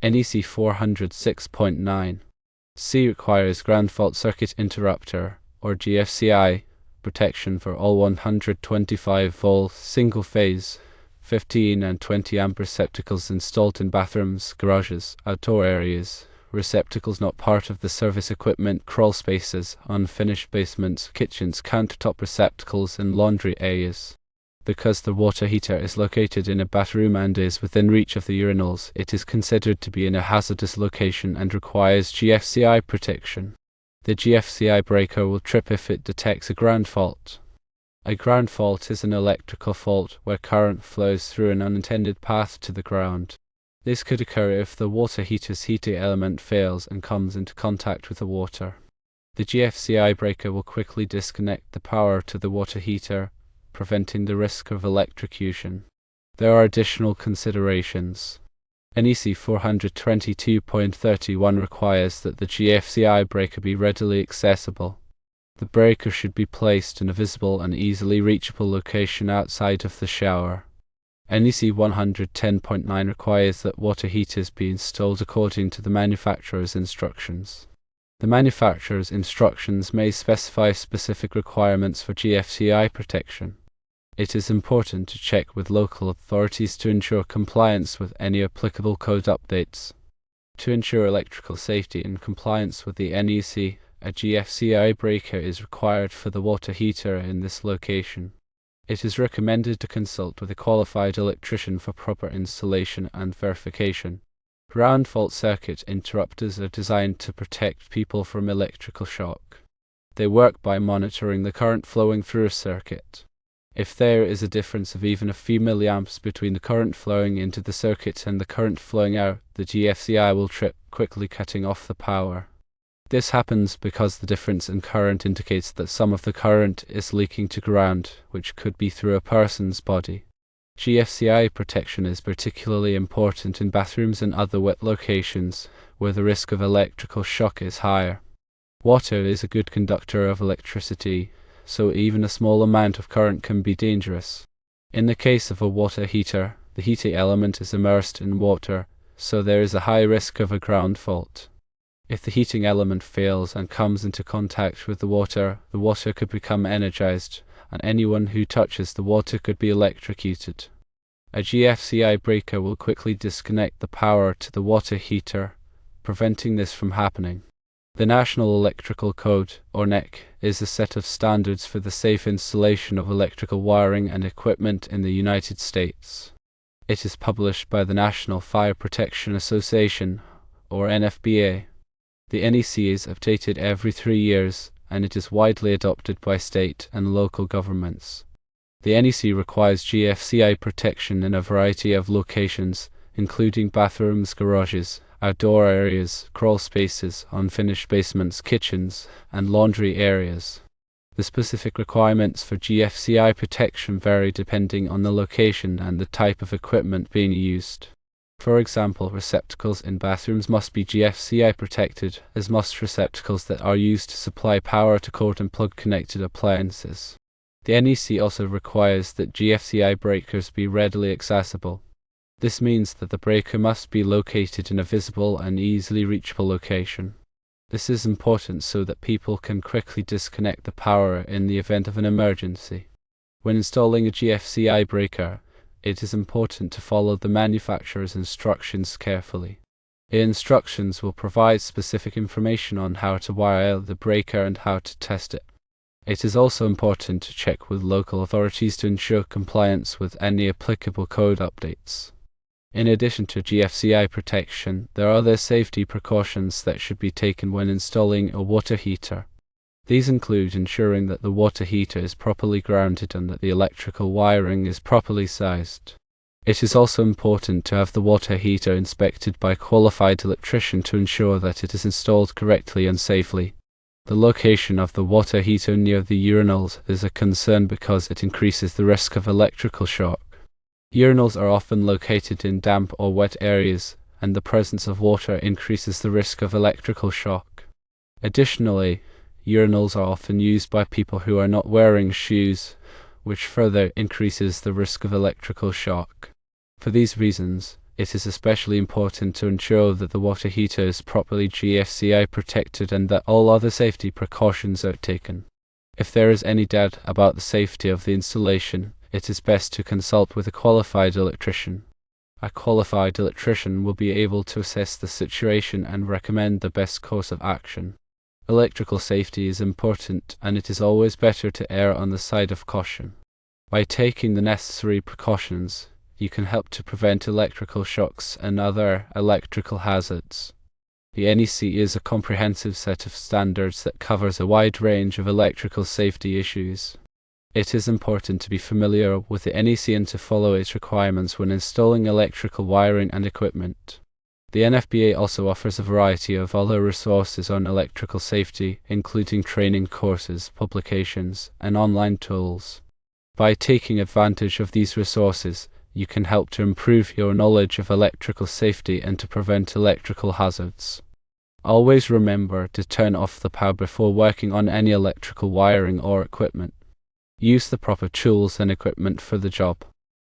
NEC 406.9. C requires ground fault circuit interrupter, or GFCI, protection for all 125-volt single-phase 15 and 20 amp receptacles installed in bathrooms, garages, outdoor areas, receptacles not part of the service equipment, crawl spaces, unfinished basements, kitchens, countertop receptacles, and laundry areas. Because the water heater is located in a bathroom and is within reach of the urinals, it is considered to be in a hazardous location and requires GFCI protection. The GFCI breaker will trip if it detects a ground fault. A ground fault is an electrical fault where current flows through an unintended path to the ground. This could occur if the water heater's heating element fails and comes into contact with the water. The GFCI breaker will quickly disconnect the power to the water heater, preventing the risk of electrocution. There are additional considerations. NEC 422.31 requires that the GFCI breaker be readily accessible. The breaker should be placed in a visible and easily reachable location outside of the shower. NEC 110.9 requires that water heaters be installed according to the manufacturer's instructions. The manufacturer's instructions may specify specific requirements for GFCI protection. It is important to check with local authorities to ensure compliance with any applicable code updates. To ensure electrical safety and compliance with the NEC, a GFCI breaker is required for the water heater in this location. It is recommended to consult with a qualified electrician for proper installation and verification. Ground fault circuit interrupters are designed to protect people from electrical shock. They work by monitoring the current flowing through a circuit. If there is a difference of even a few milliamps between the current flowing into the circuit and the current flowing out, the GFCI will trip, quickly cutting off the power. This happens because the difference in current indicates that some of the current is leaking to ground, which could be through a person's body. GFCI protection is particularly important in bathrooms and other wet locations, where the risk of electrical shock is higher. Water is a good conductor of electricity, so even a small amount of current can be dangerous. In the case of a water heater, the heating element is immersed in water, so there is a high risk of a ground fault. If the heating element fails and comes into contact with the water could become energized, and anyone who touches the water could be electrocuted. A GFCI breaker will quickly disconnect the power to the water heater, preventing this from happening. The National Electrical Code, or NEC, is a set of standards for the safe installation of electrical wiring and equipment in the United States. It is published by the National Fire Protection Association, or NFPA. The NEC is updated every 3 years, and it is widely adopted by state and local governments. The NEC requires GFCI protection in a variety of locations, including bathrooms, garages, outdoor areas, crawl spaces, unfinished basements, kitchens, and laundry areas. The specific requirements for GFCI protection vary depending on the location and the type of equipment being used. For example, receptacles in bathrooms must be GFCI protected, as must receptacles that are used to supply power to cord and plug connected appliances. The NEC also requires that GFCI breakers be readily accessible. This means that the breaker must be located in a visible and easily reachable location. This is important so that people can quickly disconnect the power in the event of an emergency. When installing a GFCI breaker, it is important to follow the manufacturer's instructions carefully. The instructions will provide specific information on how to wire the breaker and how to test it. It is also important to check with local authorities to ensure compliance with any applicable code updates. In addition to GFCI protection, there are other safety precautions that should be taken when installing a water heater. These include ensuring that the water heater is properly grounded and that the electrical wiring is properly sized. It is also important to have the water heater inspected by a qualified electrician to ensure that it is installed correctly and safely. The location of the water heater near the urinals is a concern because it increases the risk of electrical shock. Urinals are often located in damp or wet areas, and the presence of water increases the risk of electrical shock. Additionally, urinals are often used by people who are not wearing shoes, which further increases the risk of electrical shock. For these reasons, It is especially important to ensure that the water heater is properly GFCI protected and that all other safety precautions are taken. If there is any doubt about the safety of the installation, it is best to consult with a qualified electrician. A qualified electrician will be able to assess the situation and recommend the best course of action. Electrical safety is important, and it is always better to err on the side of caution. By taking the necessary precautions, you can help to prevent electrical shocks and other electrical hazards. The NEC is a comprehensive set of standards that covers a wide range of electrical safety issues. It is important to be familiar with the NEC and to follow its requirements when installing electrical wiring and equipment. The NFPA also offers a variety of other resources on electrical safety, including training courses, publications, and online tools. By taking advantage of these resources, you can help to improve your knowledge of electrical safety and to prevent electrical hazards. Always remember to turn off the power before working on any electrical wiring or equipment. Use the proper tools and equipment for the job.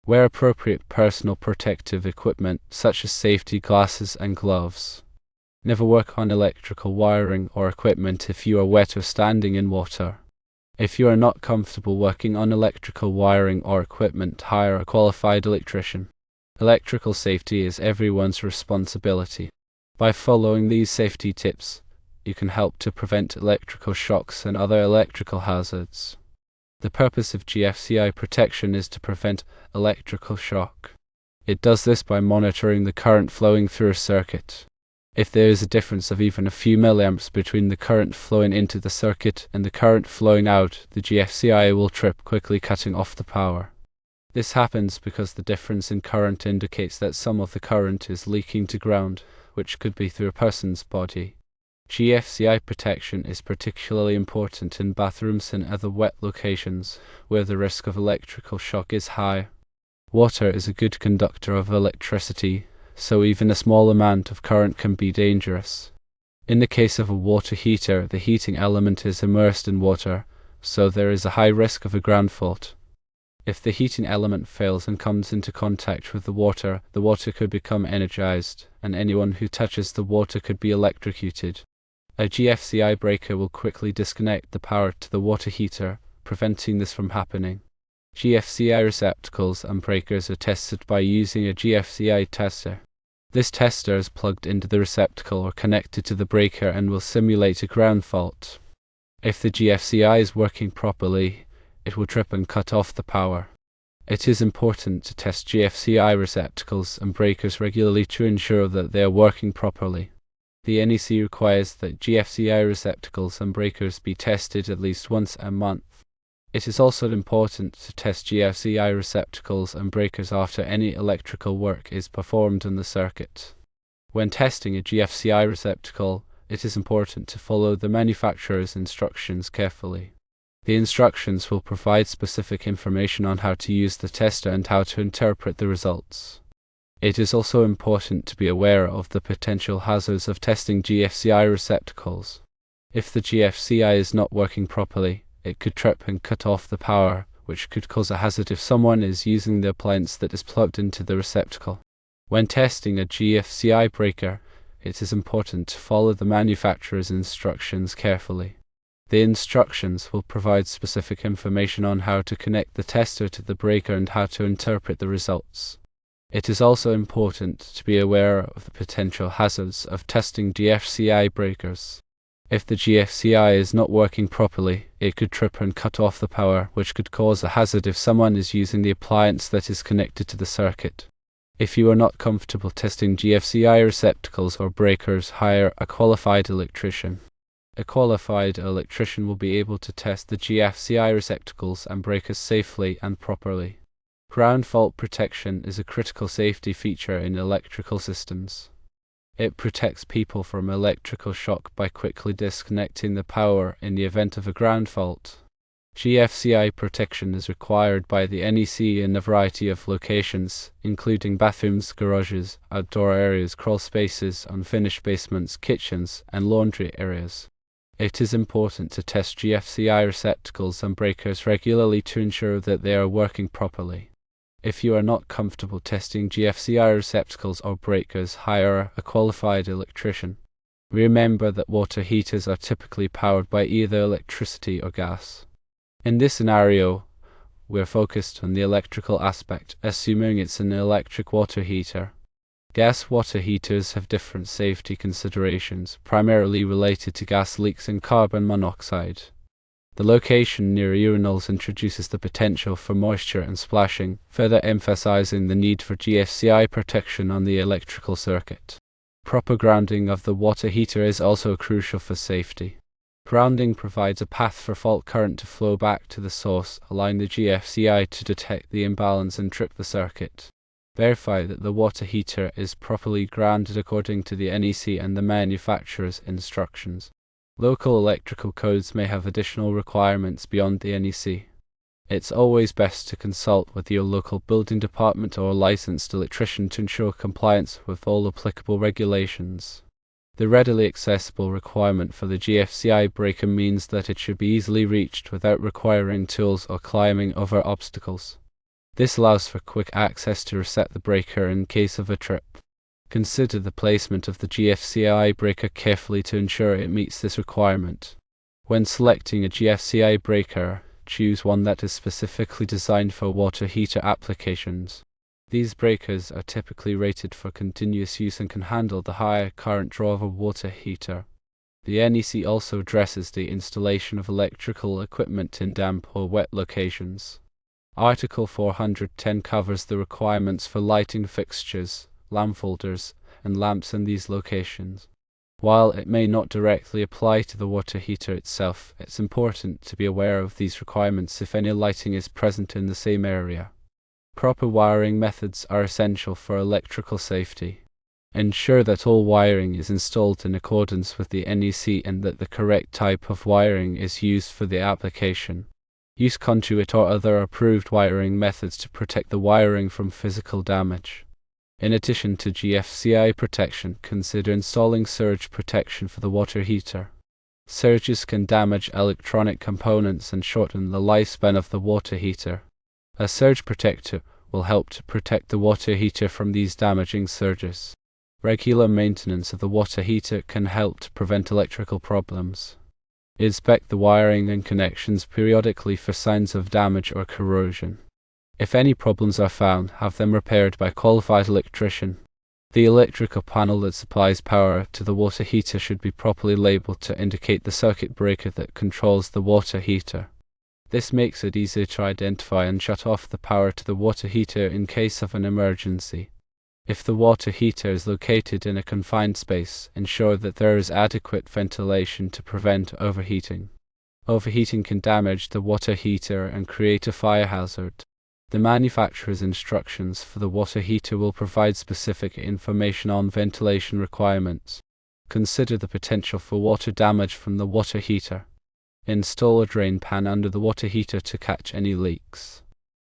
Wear appropriate personal protective equipment such as safety glasses and gloves. Never work on electrical wiring or equipment if you are wet or standing in water. If you are not comfortable working on electrical wiring or equipment, hire a qualified electrician. Electrical safety is everyone's responsibility. By following these safety tips, you can help to prevent electrical shocks and other electrical hazards. The purpose of GFCI protection is to prevent electrical shock. It does this by monitoring the current flowing through a circuit. If there is a difference of even a few milliamps between the current flowing into the circuit and the current flowing out, the GFCI will trip, quickly cutting off the power. This happens because the difference in current indicates that some of the current is leaking to ground, which could be through a person's body. GFCI protection is particularly important in bathrooms and other wet locations where the risk of electrical shock is high. Water is a good conductor of electricity, so even a small amount of current can be dangerous. In the case of a water heater, the heating element is immersed in water, so there is a high risk of a ground fault. If the heating element fails and comes into contact with the water could become energized, and anyone who touches the water could be electrocuted. A GFCI breaker will quickly disconnect the power to the water heater, preventing this from happening. GFCI receptacles and breakers are tested by using a GFCI tester. This tester is plugged into the receptacle or connected to the breaker and will simulate a ground fault. If the GFCI is working properly, it will trip and cut off the power. It is important to test GFCI receptacles and breakers regularly to ensure that they are working properly. The NEC requires that GFCI receptacles and breakers be tested at least once a month. It is also important to test GFCI receptacles and breakers after any electrical work is performed on the circuit. When testing a GFCI receptacle, it is important to follow the manufacturer's instructions carefully. The instructions will provide specific information on how to use the tester and how to interpret the results. It is also important to be aware of the potential hazards of testing GFCI receptacles. If the GFCI is not working properly, it could trip and cut off the power, which could cause a hazard if someone is using the appliance that is plugged into the receptacle. When testing a GFCI breaker, it is important to follow the manufacturer's instructions carefully. The instructions will provide specific information on how to connect the tester to the breaker and how to interpret the results. It is also important to be aware of the potential hazards of testing GFCI breakers. If the GFCI is not working properly, it could trip and cut off the power, which could cause a hazard if someone is using the appliance that is connected to the circuit. If you are not comfortable testing GFCI receptacles or breakers, hire a qualified electrician. A qualified electrician will be able to test the GFCI receptacles and breakers safely and properly. Ground fault protection is a critical safety feature in electrical systems. It protects people from electrical shock by quickly disconnecting the power in the event of a ground fault. GFCI protection is required by the NEC in a variety of locations, including bathrooms, garages, outdoor areas, crawl spaces, unfinished basements, kitchens, and laundry areas. It is important to test GFCI receptacles and breakers regularly to ensure that they are working properly. If you are not comfortable testing GFCI receptacles or breakers, hire a qualified electrician. Remember that water heaters are typically powered by either electricity or gas. In this scenario, we're focused on the electrical aspect, assuming it's an electric water heater. Gas water heaters have different safety considerations, primarily related to gas leaks and carbon monoxide. The location near urinals introduces the potential for moisture and splashing, further emphasizing the need for GFCI protection on the electrical circuit. Proper grounding of the water heater is also crucial for safety. Grounding provides a path for fault current to flow back to the source, allowing the GFCI to detect the imbalance and trip the circuit. Verify that the water heater is properly grounded according to the NEC and the manufacturer's instructions. Local electrical codes may have additional requirements beyond the NEC. It's always best to consult with your local building department or licensed electrician to ensure compliance with all applicable regulations. The readily accessible requirement for the GFCI breaker means that it should be easily reached without requiring tools or climbing over obstacles. This allows for quick access to reset the breaker in case of a trip. Consider the placement of the GFCI breaker carefully to ensure it meets this requirement. When selecting a GFCI breaker, choose one that is specifically designed for water heater applications. These breakers are typically rated for continuous use and can handle the higher current draw of a water heater. The NEC also addresses the installation of electrical equipment in damp or wet locations. Article 410 covers the requirements for lighting fixtures, lamp holders, and lamps in these locations. While it may not directly apply to the water heater itself, it's important to be aware of these requirements if any lighting is present in the same area. Proper wiring methods are essential for electrical safety. Ensure that all wiring is installed in accordance with the NEC and that the correct type of wiring is used for the application. Use conduit or other approved wiring methods to protect the wiring from physical damage. In addition to GFCI protection, consider installing surge protection for the water heater. Surges can damage electronic components and shorten the lifespan of the water heater. A surge protector will help to protect the water heater from these damaging surges. Regular maintenance of the water heater can help to prevent electrical problems. Inspect the wiring and connections periodically for signs of damage or corrosion. If any problems are found, have them repaired by a qualified electrician. The electrical panel that supplies power to the water heater should be properly labeled to indicate the circuit breaker that controls the water heater. This makes it easier to identify and shut off the power to the water heater in case of an emergency. If the water heater is located in a confined space, ensure that there is adequate ventilation to prevent overheating. Overheating can damage the water heater and create a fire hazard. The manufacturer's instructions for the water heater will provide specific information on ventilation requirements. Consider the potential for water damage from the water heater. Install a drain pan under the water heater to catch any leaks.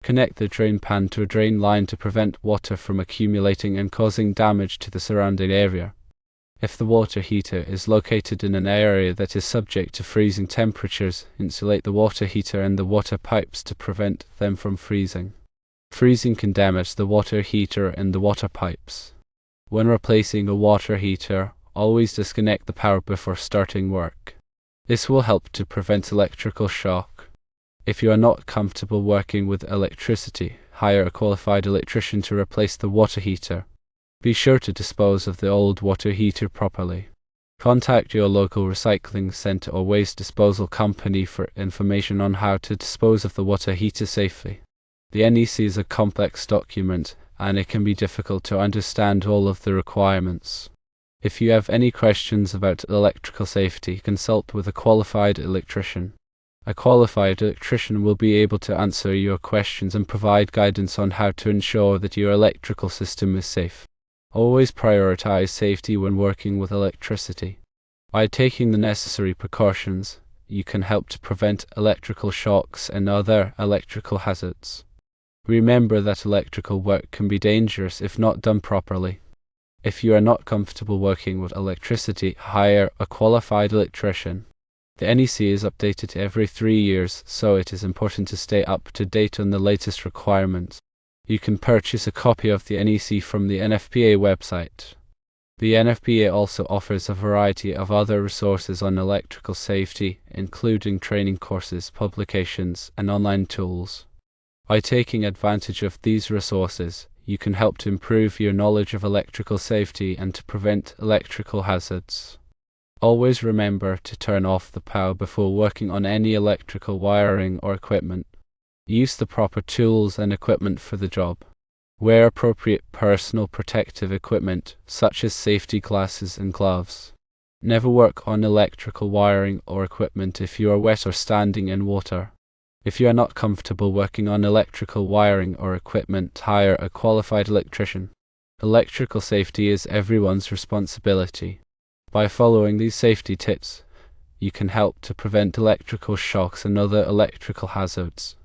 Connect the drain pan to a drain line to prevent water from accumulating and causing damage to the surrounding area. If the water heater is located in an area that is subject to freezing temperatures, insulate the water heater and the water pipes to prevent them from freezing. Freezing can damage the water heater and the water pipes. When replacing a water heater, always disconnect the power before starting work. This will help to prevent electrical shock. If you are not comfortable working with electricity, hire a qualified electrician to replace the water heater. Be sure to dispose of the old water heater properly. Contact your local recycling center or waste disposal company for information on how to dispose of the water heater safely. The NEC is a complex document, and it can be difficult to understand all of the requirements. If you have any questions about electrical safety, consult with a qualified electrician. A qualified electrician will be able to answer your questions and provide guidance on how to ensure that your electrical system is safe. Always prioritize safety when working with electricity. By taking the necessary precautions, you can help to prevent electrical shocks and other electrical hazards. Remember that electrical work can be dangerous if not done properly. If you are not comfortable working with electricity, hire a qualified electrician. The NEC is updated every 3 years, so it is important to stay up to date on the latest requirements. You can purchase a copy of the NEC from the NFPA website. The NFPA also offers a variety of other resources on electrical safety, including training courses, publications, and online tools. By taking advantage of these resources, you can help to improve your knowledge of electrical safety and to prevent electrical hazards. Always remember to turn off the power before working on any electrical wiring or equipment. Use the proper tools and equipment for the job. Wear appropriate personal protective equipment, such as safety glasses and gloves. Never work on electrical wiring or equipment if you are wet or standing in water. If you are not comfortable working on electrical wiring or equipment, hire a qualified electrician. Electrical safety is everyone's responsibility. By following these safety tips, you can help to prevent electrical shocks and other electrical hazards.